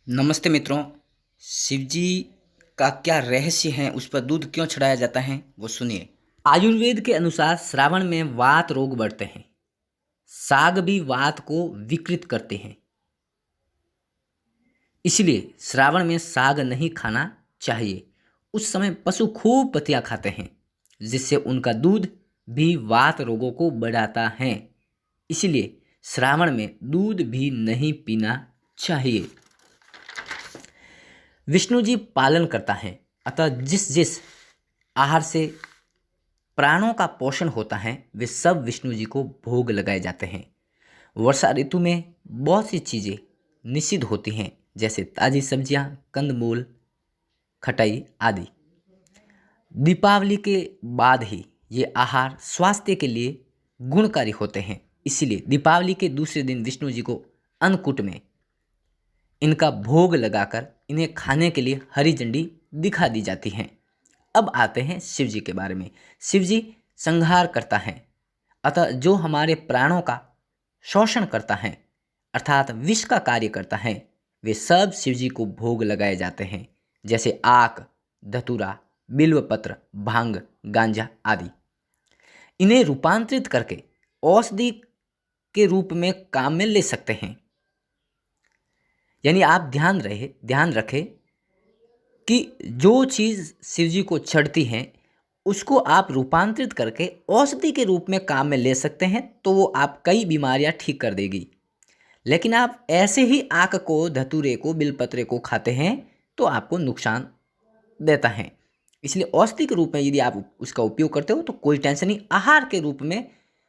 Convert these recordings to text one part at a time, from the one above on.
नमस्ते मित्रों। शिव जी का क्या रहस्य है, उस पर दूध क्यों चढ़ाया जाता है, वो सुनिए। आयुर्वेद के अनुसार श्रावण में वात रोग बढ़ते हैं। साग भी वात को विकृत करते हैं, इसलिए श्रावण में साग नहीं खाना चाहिए। उस समय पशु खूब पत्तियां खाते हैं, जिससे उनका दूध भी वात रोगों को बढ़ाता है। इसलिए श्रावण में दूध भी नहीं पीना चाहिए। विष्णु जी पालन करता है, अतः जिस जिस आहार से प्राणों का पोषण होता है वे सब विष्णु जी को भोग लगाए जाते हैं। वर्षा ऋतु में बहुत सी चीज़ें निषिद्ध होती हैं, जैसे ताज़ी सब्जियां, कंदमूल, खटाई आदि। दीपावली के बाद ही ये आहार स्वास्थ्य के लिए गुणकारी होते हैं। इसीलिए दीपावली के दूसरे दिन विष्णु जी को अन्नकूट में इनका भोग लगाकर इन्हें खाने के लिए हरी झंडी दिखा दी जाती है। अब आते हैं शिव जी के बारे में। शिव जी संहार करता है, अतः जो हमारे प्राणों का शोषण करता है अर्थात विष का कार्य करता है, वे सब शिव जी को भोग लगाए जाते हैं, जैसे आक, धतूरा, बिल्वपत्र, भांग, गांजा आदि। इन्हें रूपांतरित करके औषधि के रूप में काम में ले सकते हैं। यानी आप ध्यान रखें कि जो चीज़ शिव जी को चढ़ती है उसको आप रूपांतरित करके औषधि के रूप में काम में ले सकते हैं, तो वो आप कई बीमारियां ठीक कर देगी। लेकिन आप ऐसे ही आक को, धतूरे को, बिलपत्रे को खाते हैं तो आपको नुकसान देता है। इसलिए औषधि के रूप में यदि आप उसका उपयोग करते हो तो कोई टेंशन नहीं। आहार के रूप में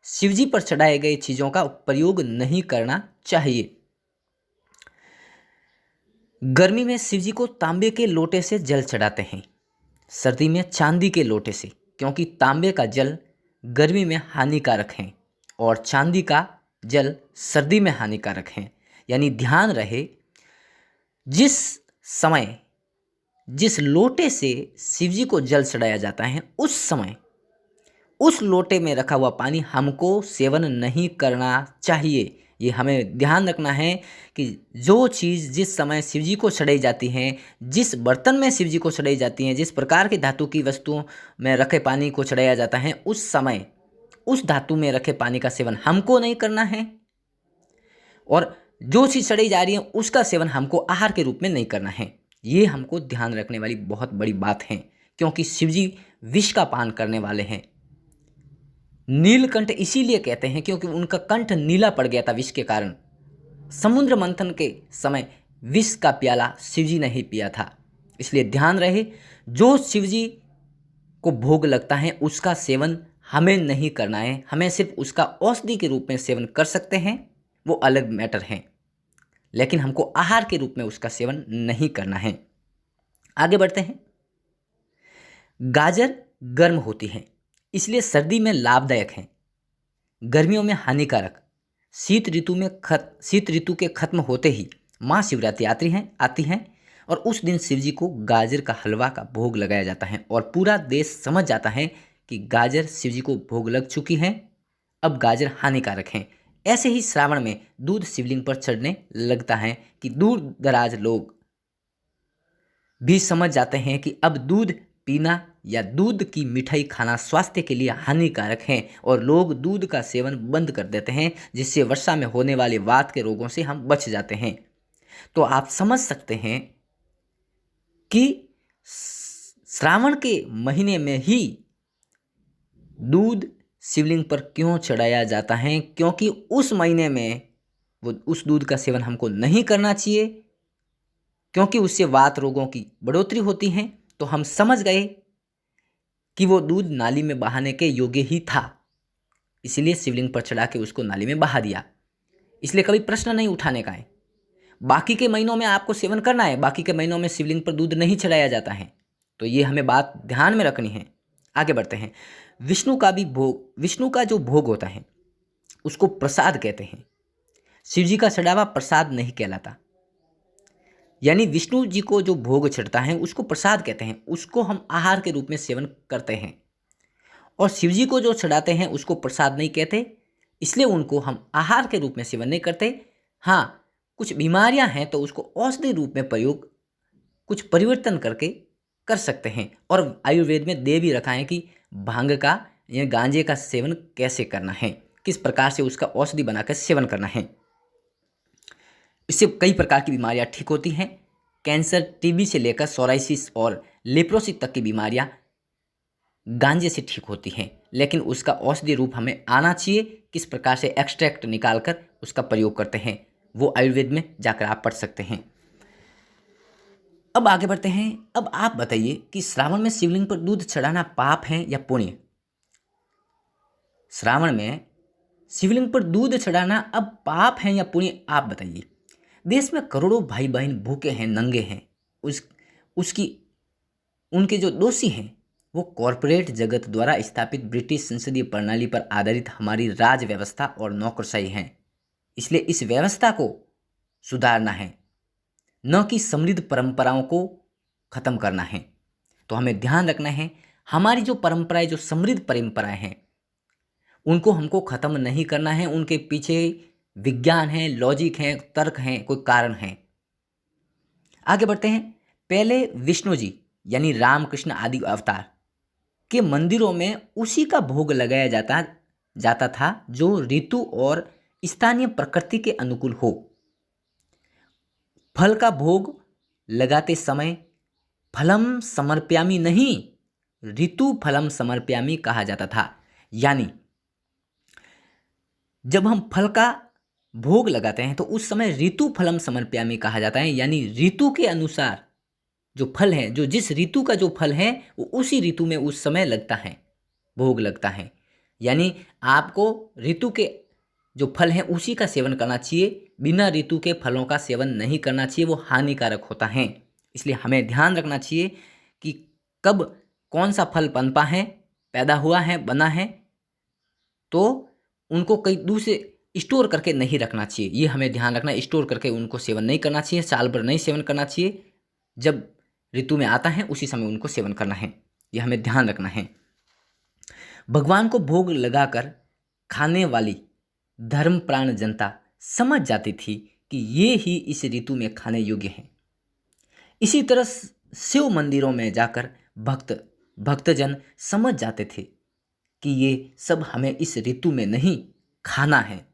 शिव जी पर चढ़ाए गए चीज़ों का प्रयोग नहीं करना चाहिए। गर्मी में शिव जी को तांबे के लोटे से जल चढ़ाते हैं, सर्दी में चांदी के लोटे से, क्योंकि तांबे का जल गर्मी में हानिकारक है और चांदी का जल सर्दी में हानिकारक है। यानी ध्यान रहे, जिस समय जिस लोटे से शिव जी को जल चढ़ाया जाता है उस समय उस लोटे में रखा हुआ पानी हमको सेवन नहीं करना चाहिए। ये हमें ध्यान रखना है कि जो चीज़ जिस समय शिव जी को चढ़ाई जाती हैं, जिस बर्तन में शिव जी को चढ़ाई जाती हैं, जिस प्रकार की धातु की वस्तुओं में रखे पानी को चढ़ाया जाता है, उस समय उस धातु में रखे पानी का सेवन हमको नहीं करना है, और जो चीज़ चढ़ाई जा रही है उसका सेवन हमको आहार के रूप में नहीं करना है। ये हमको ध्यान रखने वाली बहुत बड़ी बात है, क्योंकि शिव जी विष का पान करने वाले हैं। नीलकंठ इसीलिए कहते हैं क्योंकि उनका कंठ नीला पड़ गया था विष के कारण। समुद्र मंथन के समय विष का प्याला शिवजी ने ही पिया था। इसलिए ध्यान रहे, जो शिवजी को भोग लगता है उसका सेवन हमें नहीं करना है। हमें सिर्फ उसका औषधि के रूप में सेवन कर सकते हैं, वो अलग मैटर है, लेकिन हमको आहार के रूप में उसका सेवन नहीं करना है। आगे बढ़ते हैं। गाजर गर्म होती है, इसलिए सर्दी में लाभदायक है, गर्मियों में हानिकारक। शीत ऋतु के खत्म होते ही महाशिवरात्रि आती है और उस दिन शिव जी को गाजर का हलवा का भोग लगाया जाता है और पूरा देश समझ जाता है कि गाजर शिव जी को भोग लग चुकी है, अब गाजर हानिकारक हैं। ऐसे ही श्रावण में दूध शिवलिंग पर चढ़ने लगता है कि दूर दराज लोग भी समझ जाते हैं कि अब दूध पीना या दूध की मिठाई खाना स्वास्थ्य के लिए हानिकारक है, और लोग दूध का सेवन बंद कर देते हैं, जिससे वर्षा में होने वाले वात के रोगों से हम बच जाते हैं। तो आप समझ सकते हैं कि श्रावण के महीने में ही दूध शिवलिंग पर क्यों चढ़ाया जाता है, क्योंकि उस महीने में उस दूध का सेवन हमको नहीं करना चाहिए, क्योंकि उससे वात रोगों की बढ़ोतरी होती है। तो हम समझ गए कि वो दूध नाली में बहाने के योग्य ही था, इसलिए शिवलिंग पर चढ़ा के उसको नाली में बहा दिया। इसलिए कभी प्रश्न नहीं उठाने का है। बाकी के महीनों में आपको सेवन करना है, बाकी के महीनों में शिवलिंग पर दूध नहीं चढ़ाया जाता है। तो ये हमें बात ध्यान में रखनी है। आगे बढ़ते हैं। विष्णु का जो भोग होता है उसको प्रसाद कहते हैं। शिव जी का चढ़ा हुआ प्रसाद नहीं कहलाता। यानी विष्णु जी को जो भोग चढ़ता है उसको प्रसाद कहते हैं, उसको हम आहार के रूप में सेवन करते हैं। और शिव जी को जो चढ़ाते हैं उसको प्रसाद नहीं कहते, इसलिए उनको हम आहार के रूप में सेवन नहीं करते। हाँ, कुछ बीमारियां हैं तो उसको औषधि रूप में प्रयोग कुछ परिवर्तन करके कर सकते हैं। और आयुर्वेद में दे भी रखा है कि भांग का या गांजे का सेवन कैसे करना है, किस प्रकार से उसका औषधि बनाकर सेवन करना है। इससे कई प्रकार की बीमारियां ठीक होती हैं। कैंसर, टीबी से लेकर सोराइसिस और लेप्रोसिस तक की बीमारियां गांजे से ठीक होती हैं, लेकिन उसका औषधि रूप हमें आना चाहिए। किस प्रकार से एक्सट्रैक्ट निकालकर उसका प्रयोग करते हैं वो आयुर्वेद में जाकर आप पढ़ सकते हैं। अब आगे बढ़ते हैं। अब आप बताइए कि श्रावण में शिवलिंग पर दूध चढ़ाना पाप है या पुण्य? श्रावण में शिवलिंग पर दूध चढ़ाना अब पाप है या पुण्य, आप बताइए। देश में करोड़ों भाई बहन भूखे हैं, नंगे हैं। उनके जो दोषी हैं वो कॉरपोरेट जगत द्वारा स्थापित ब्रिटिश संसदीय प्रणाली पर आधारित हमारी राज व्यवस्था और नौकरशाही हैं। इसलिए इस व्यवस्था को सुधारना है, न कि समृद्ध परंपराओं को खत्म करना है। तो हमें ध्यान रखना है, हमारी जो परंपराएं, जो समृद्ध परंपराएं हैं, उनको हमको खत्म नहीं करना है। उनके पीछे विज्ञान है, लॉजिक है, तर्क है, कोई कारण है। आगे बढ़ते हैं। पहले विष्णु जी यानी रामकृष्ण आदि अवतार के मंदिरों में उसी का भोग लगाया जाता था जो ऋतु और स्थानीय प्रकृति के अनुकूल हो। फल का भोग लगाते समय फलम समर्पयामि नहीं, ऋतु फलम समर्पयामि कहा जाता था। यानी जब हम फल का भोग लगाते हैं तो उस समय ऋतु फलम समर्पयामि कहा जाता है। यानी ऋतु के अनुसार जो फल है, जो जिस ऋतु का जो फल है वो उसी ऋतु में उस समय लगता है, भोग लगता है। यानी आपको ऋतु के जो फल हैं उसी का सेवन करना चाहिए, बिना ऋतु के फलों का सेवन नहीं करना चाहिए, वो हानिकारक होता है। इसलिए हमें ध्यान रखना चाहिए कि कब कौन सा फल पनपा है, पैदा हुआ है, बना है, तो उनको कहीं दूसरे स्टोर करके नहीं रखना चाहिए। ये हमें ध्यान रखना, स्टोर करके उनको सेवन नहीं करना चाहिए, साल भर नहीं सेवन करना चाहिए। जब ऋतु में आता है उसी समय उनको सेवन करना है, ये हमें ध्यान रखना है। भगवान को भोग लगाकर खाने वाली धर्मप्राण जनता समझ जाती थी कि ये ही इस ऋतु में खाने योग्य हैं। इसी तरह शिव मंदिरों में जाकर भक्तजन समझ जाते थे कि ये सब हमें इस ऋतु में नहीं खाना है।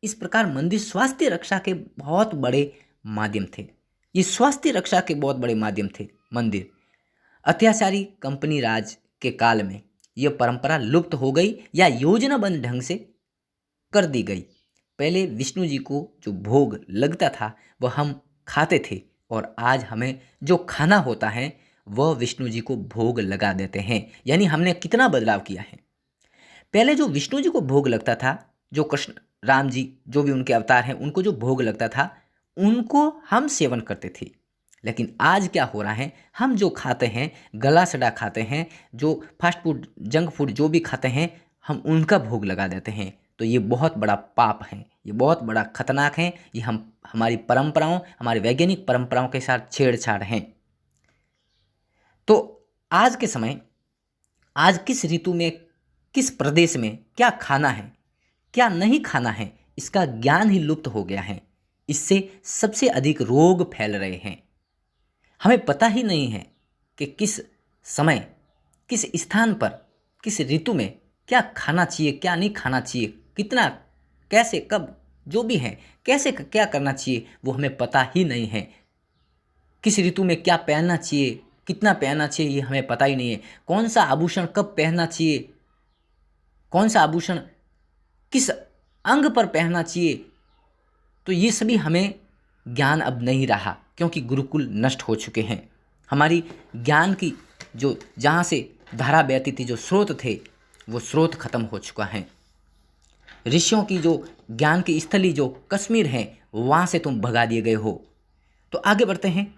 इस प्रकार मंदिर स्वास्थ्य रक्षा के बहुत बड़े माध्यम थे। ये स्वास्थ्य रक्षा के बहुत बड़े माध्यम थे मंदिर। अत्याचारी कंपनी राज के काल में यह परंपरा लुप्त हो गई या योजनाबद्ध ढंग से कर दी गई। पहले विष्णु जी को जो भोग लगता था वह हम खाते थे, और आज हमें जो खाना होता है वह विष्णु जी को भोग लगा देते हैं। यानी हमने कितना बदलाव किया है। पहले जो विष्णु जी को भोग लगता था, जो कृष्ण राम जी जो भी उनके अवतार हैं उनको जो भोग लगता था उनको हम सेवन करते थे। लेकिन आज क्या हो रहा है, हम जो खाते हैं, गला सड़ा खाते हैं, जो फास्ट फूड, जंक फूड जो भी खाते हैं, हम उनका भोग लगा देते हैं। तो ये बहुत बड़ा पाप है, ये बहुत बड़ा खतरनाक है। ये हमारी परंपराओं, हमारी वैज्ञानिक परंपराओं के साथ छेड़छाड़ हैं। तो आज के समय, आज किस ऋतु में, किस प्रदेश में क्या खाना है, क्या नहीं खाना है, इसका ज्ञान ही लुप्त हो गया है। इससे सबसे अधिक रोग फैल रहे हैं। हमें पता ही नहीं है कि किस समय, किस स्थान पर, किस ऋतु में क्या खाना चाहिए, क्या नहीं खाना चाहिए, कितना, कैसे, कब, जो भी है, कैसे क्या करना चाहिए, वो हमें पता ही नहीं है। किस ऋतु में क्या पहनना चाहिए, कितना पहनना चाहिए, ये हमें पता ही नहीं है। कौन सा आभूषण कब पहनना चाहिए, कौन सा आभूषण किस अंग पर पहनना चाहिए, तो ये सभी हमें ज्ञान अब नहीं रहा, क्योंकि गुरुकुल नष्ट हो चुके हैं। हमारी ज्ञान की जो जहाँ से धारा बहती थी, जो स्रोत थे, वो स्रोत खत्म हो चुका है। ऋषियों की जो ज्ञान की स्थली जो कश्मीर है, वहाँ से तुम भगा दिए गए हो। तो आगे बढ़ते हैं।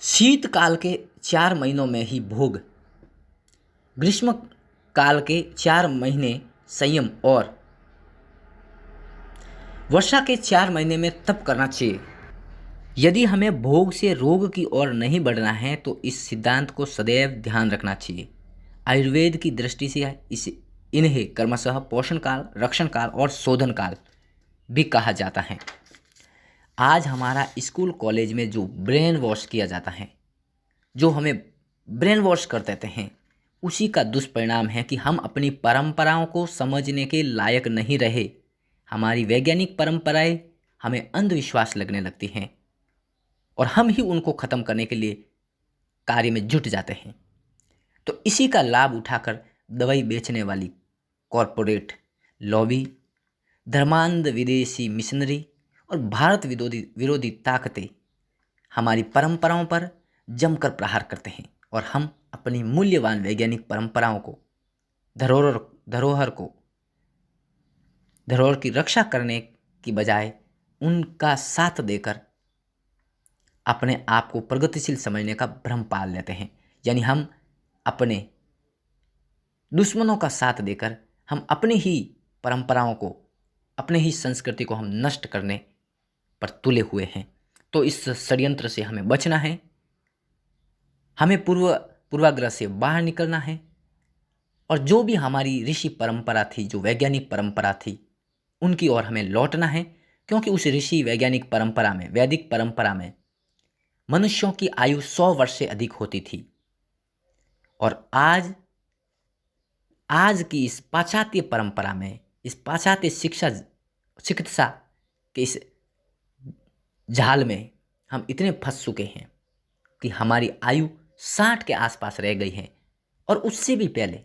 शीतकाल के 4 महीनों में ही भोग, ग्रीष्म काल के 4 महीने संयम और वर्षा के 4 महीने में तप करना चाहिए। यदि हमें भोग से रोग की ओर नहीं बढ़ना है तो इस सिद्धांत को सदैव ध्यान रखना चाहिए। आयुर्वेद की दृष्टि से इन्हें क्रमशः पोषण काल, रक्षण काल और शोधन काल भी कहा जाता है। आज हमारा स्कूल कॉलेज में जो ब्रेन वॉश किया जाता है, जो हमें ब्रेन वॉश कर देते हैं, उसी का दुष्परिणाम है कि हम अपनी परंपराओं को समझने के लायक नहीं रहे। हमारी वैज्ञानिक परंपराएं हमें अंधविश्वास लगने लगती हैं और हम ही उनको ख़त्म करने के लिए कार्य में जुट जाते हैं। तो इसी का लाभ उठाकर दवाई बेचने वाली कॉरपोरेट लॉबी, धर्मांध विदेशी मिशनरी और भारत विरोधी विरोधी ताकतें हमारी परंपराओं पर जमकर प्रहार करते हैं और हम अपनी मूल्यवान वैज्ञानिक परंपराओं को, धरोहर की रक्षा करने की बजाय उनका साथ देकर अपने आप को प्रगतिशील समझने का भ्रम पाल लेते हैं। यानी हम अपने दुश्मनों का साथ देकर हम अपनी ही परंपराओं को, अपने ही संस्कृति को हम नष्ट करने पर तुले हुए हैं। तो इस षड्यंत्र से हमें बचना है, हमें पूर्वाग्रह से बाहर निकलना है और जो भी हमारी ऋषि परंपरा थी, जो वैज्ञानिक परंपरा थी, उनकी ओर हमें लौटना है। क्योंकि उस ऋषि वैज्ञानिक परंपरा में, वैदिक परंपरा में मनुष्यों की आयु 100 वर्ष से अधिक होती थी और आज की इस पाश्चात्य परंपरा में, इस पाश्चात्य चिकित्सा के इस जाल में हम इतने फंस चुके हैं कि हमारी आयु 60 के आसपास रह गई है और उससे भी पहले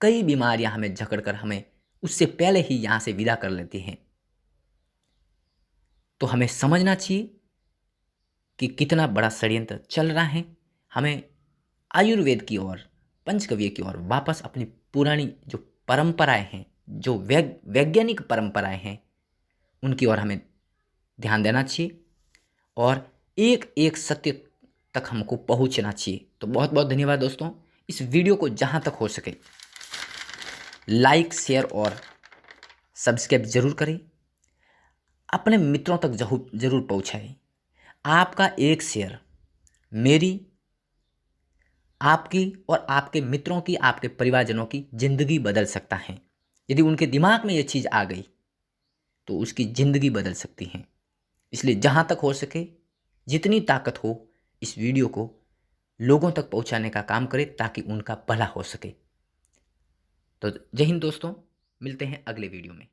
कई बीमारियां हमें जकड़कर हमें उससे पहले ही यहाँ से विदा कर लेती हैं। तो हमें समझना चाहिए कि कितना बड़ा षड्यंत्र चल रहा है। हमें आयुर्वेद की ओर, पंचगव्य की ओर वापस अपनी पुरानी जो परंपराएं हैं, जो वैज्ञानिक परंपराएं हैं, उनकी ओर हमें ध्यान देना चाहिए और एक एक सत्य तक हमको पहुंचना चाहिए। तो बहुत बहुत धन्यवाद दोस्तों। इस वीडियो को जहां तक हो सके लाइक, शेयर और सब्सक्राइब जरूर करें, अपने मित्रों तक जरूर पहुंचाएं। आपका एक शेयर मेरी, आपकी और आपके मित्रों की, आपके परिवारजनों की ज़िंदगी बदल सकता है। यदि उनके दिमाग में ये चीज़ आ गई तो उसकी ज़िंदगी बदल सकती है। इसलिए जहाँ तक हो सके, जितनी ताकत हो, इस वीडियो को लोगों तक पहुँचाने का काम करें ताकि उनका भला हो सके। तो जय हिंद दोस्तों, मिलते हैं अगले वीडियो में।